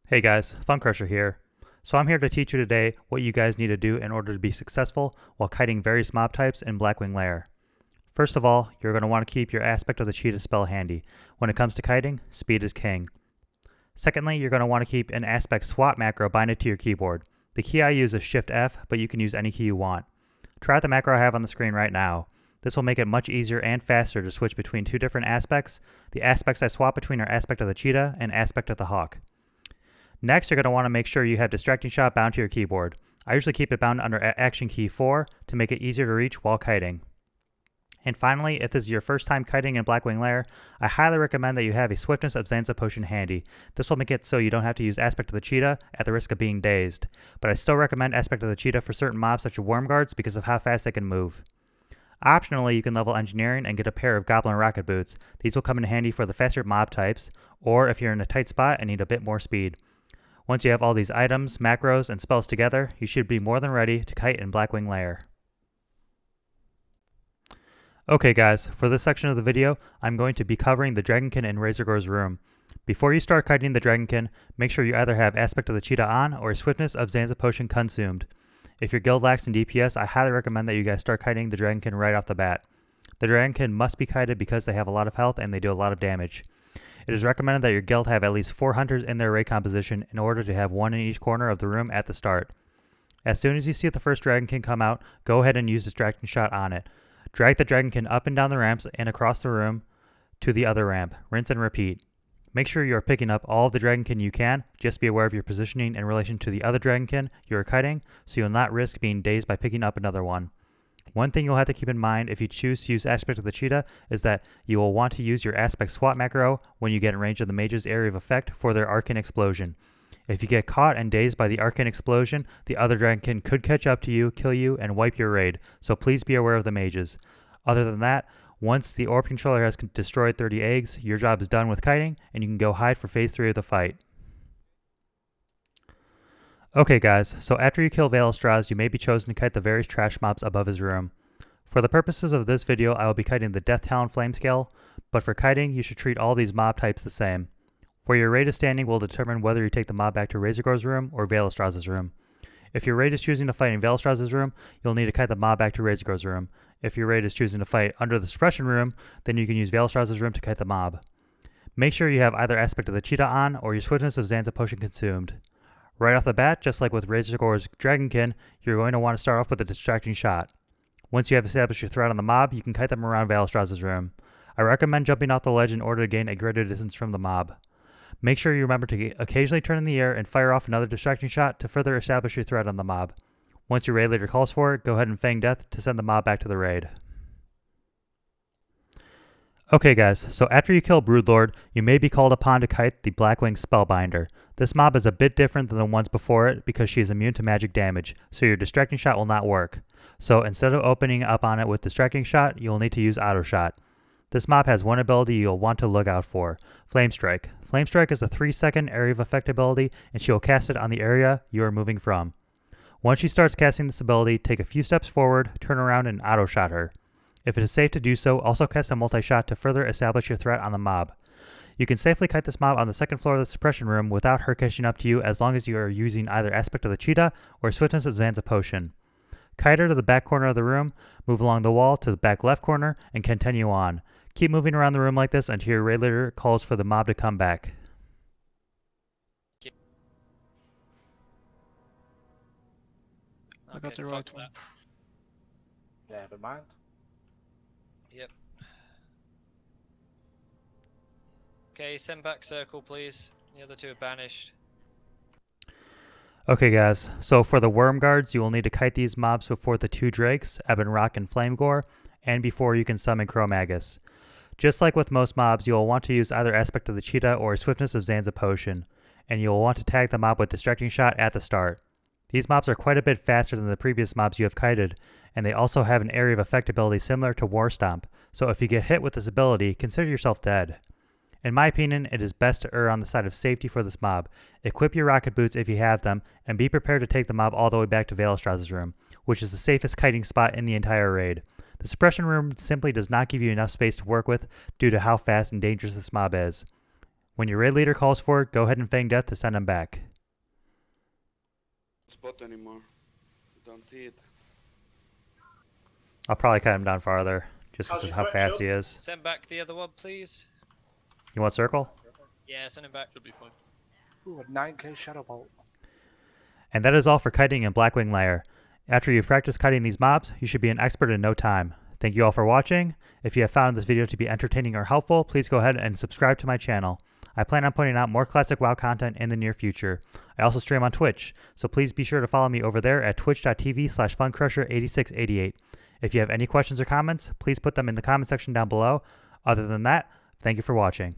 Hey guys, Fun Crusher here. So I'm here to teach you today what you guys need to do in order to be successful while kiting various mob types in Blackwing Lair. First of all, you're going to want to keep your aspect of the cheetah spell handy. When it comes to kiting, speed is king. Secondly, you're going to want to keep an aspect swap macro binded to your keyboard. The key I use is Shift F, but you can use any key you want. Try out the macro I have on the screen right now. This will make it much easier and faster to switch between two different aspects. The aspects I swap between are aspect of the cheetah and aspect of the hawk. Next, you're going to want to make sure you have Distracting Shot bound to your keyboard. I usually keep it bound under Action Key 4 to make it easier to reach while kiting. And finally, if this is your first time kiting in Blackwing Lair, I highly recommend that you have a Swiftness of Zanza potion handy. This will make it so you don't have to use Aspect of the Cheetah at the risk of being dazed. But I still recommend Aspect of the Cheetah for certain mobs such as Wyrmguards because of how fast they can move. Optionally, you can level Engineering and get a pair of Goblin Rocket Boots. These will come in handy for the faster mob types, or if you're in a tight spot and need a bit more speed. Once you have all these items, macros, and spells together, you should be more than ready to kite in Blackwing Lair. Okay guys, for this section of the video, I'm going to be covering the dragonkin in Razorgore's room. Before you start kiting the dragonkin, make sure you either have Aspect of the Cheetah on or Swiftness of Zanza potion consumed. If your guild lacks in DPS, I highly recommend that you guys start kiting the dragonkin right off the bat. The dragonkin must be kited because they have a lot of health and they do a lot of damage. It is recommended that your guild have at least 4 hunters in their raid composition in order to have one in each corner of the room at the start. As soon as you see the first dragonkin come out, go ahead and use Distracting Shot on it. Drag the dragonkin up and down the ramps and across the room to the other ramp. Rinse and repeat. Make sure you are picking up all of the dragonkin you can. Just be aware of your positioning in relation to the other dragonkin you are kiting, so you'll not risk being dazed by picking up another one. One thing you'll have to keep in mind if you choose to use Aspect of the Cheetah is that you will want to use your Aspect Swap macro when you get in range of the mage's area of effect for their Arcane Explosion. If you get caught and dazed by the Arcane Explosion, the other dragonkin could catch up to you, kill you, and wipe your raid, so please be aware of the mages. Other than that, once the Orb Controller has destroyed 30 eggs, your job is done with kiting, and you can go hide for phase 3 of the fight. Okay guys, so after you kill Vaelastrasz, you may be chosen to kite the various trash mobs above his room. For the purposes of this video, I will be kiting the Death Talon Flame Scale, but for kiting, you should treat all these mob types the same. Where your raid is standing will determine whether you take the mob back to Razorgore's room or Vaelastrasz's room. If your raid is choosing to fight in Vaelastrasz's room, you'll need to kite the mob back to Razorgore's room. If your raid is choosing to fight under the Suppression room, then you can use Vaelastrasz's room to kite the mob. Make sure you have either Aspect of the Cheetah on or your Swiftness of Zanza potion consumed. Right off the bat, just like with Razorgore's dragonkin, you're going to want to start off with a Distracting Shot. Once you have established your threat on the mob, you can kite them around Vaelastrasz's room. I recommend jumping off the ledge in order to gain a greater distance from the mob. Make sure you remember to occasionally turn in the air and fire off another Distracting Shot to further establish your threat on the mob. Once your raid leader calls for it, go ahead and Fang Death to send the mob back to the raid. Okay guys, so after you kill Broodlord, you may be called upon to kite the Blackwing Spellbinder. This mob is a bit different than the ones before it because she is immune to magic damage, so your Distracting Shot will not work. So instead of opening up on it with Distracting Shot, you will need to use Auto Shot. This mob has one ability you'll want to look out for, Flame Strike. Flame Strike is a 3-second area of effect ability, and she will cast it on the area you are moving from. Once she starts casting this ability, take a few steps forward, turn around, and Auto Shot her. If it is safe to do so, also cast a multi-shot to further establish your threat on the mob. You can safely kite this mob on the second floor of the Suppression room without her catching up to you as long as you are using either Aspect of the Cheetah or Swiftness of Zanza potion. Kite her to the back corner of the room, move along the wall to the back left corner, and continue on. Keep moving around the room like this until your raid leader calls for the mob to come back. I got the right one. Yeah, the mind. Yep. Okay, send back circle, please. The other two are banished. Okay guys, so for the Wyrmguards, you will need to kite these mobs before the 2 drakes, Ebon Rock and Flamegore, and before you can summon Cro-Magus. Just like with most mobs, you will want to use either Aspect of the Cheetah or Swiftness of Zanza potion, and you will want to tag the mob with Distracting Shot at the start. These mobs are quite a bit faster than the previous mobs you have kited, and they also have an area of effect ability similar to War Stomp, so if you get hit with this ability, consider yourself dead. In my opinion, it is best to err on the side of safety for this mob. Equip your rocket boots if you have them, and be prepared to take the mob all the way back to Vaelastrasz's room, which is the safest kiting spot in the entire raid. The Suppression room simply does not give you enough space to work with due to how fast and dangerous this mob is. When your raid leader calls for it, go ahead and feign death to send him back. Spot anymore. Don't see it. I'll probably cut him down farther, just because of how fast he is. Send back the other one, please. You want circle? Yeah, send him back. Should be fine. Ooh, a 9k Shadow Bolt. And that is all for kiting in Blackwing Lair. After you've practiced kiting these mobs, you should be an expert in no time. Thank you all for watching. If you have found this video to be entertaining or helpful, please go ahead and subscribe to my channel. I plan on putting out more classic WoW content in the near future. I also stream on Twitch, so please be sure to follow me over there at twitch.tv/funcrusher8688. If you have any questions or comments, please put them in the comment section down below. Other than that, thank you for watching.